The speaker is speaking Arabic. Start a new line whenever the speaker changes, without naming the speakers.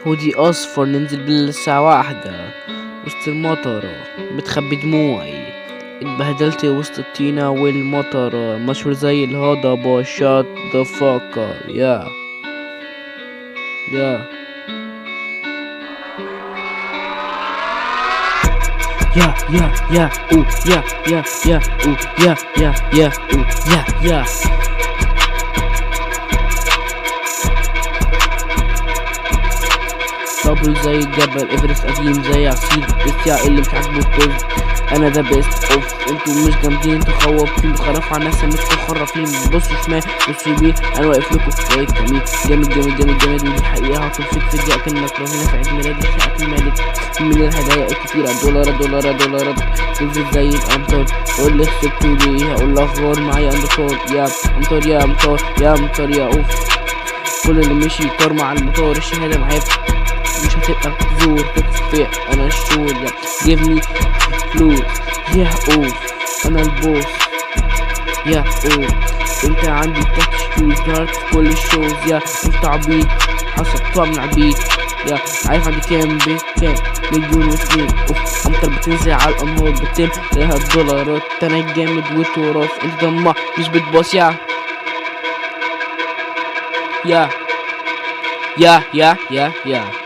هودي اصفر ننزل بالليل الساعة 1 وسط المطرة بتخبي دموعي، اتبهدلت وسط الطينة والمطرة، مشهور زي الهضبة شات ذا فاكر يا يا يا يا يا او يا يا يا او يا يا يا او يا يا رابل زي الجبل، ايفرست قديم زي عصير البستيع اللي مش عاجبه الطز. انا ذا بيست اوف، انتوا مش جامدين، انتوا خوابتين بخرف على الناس انكم خرافين. بصوا شمال بصوا يمين، انا واقف لكم زي الكمين. جامد جامد جامد جامد، ودي حقيقة هتنفيك في الدقيقة كأنك لو هنا في عيد ميلادي حقك المالك. من الهدايا الكتيرة دولارات دولارات دولارات تنزل زي الامطار. قول لي خسرتوا ليه، هقول لك غار معايا امطار يا امطار يا امطار يا امطار يا اوف. كل اللي مشي طار مع المطار، الشهادة معايا مش هتبقى زور تكفي. انا الشور يا give me فلوس يا اوف، انا البوس يا اوف. انت عندي تاتش شوز ظهرت في كل الشوز يا انت عبيط، حسبتها من عبيط يا عارف عندي كام كام مليون واتنين اوف. امطر بتنزل على الانهار بتم لها الدولارات، انا جامد وتراث انت دمع مش بتباص يا يا يا يا يا يا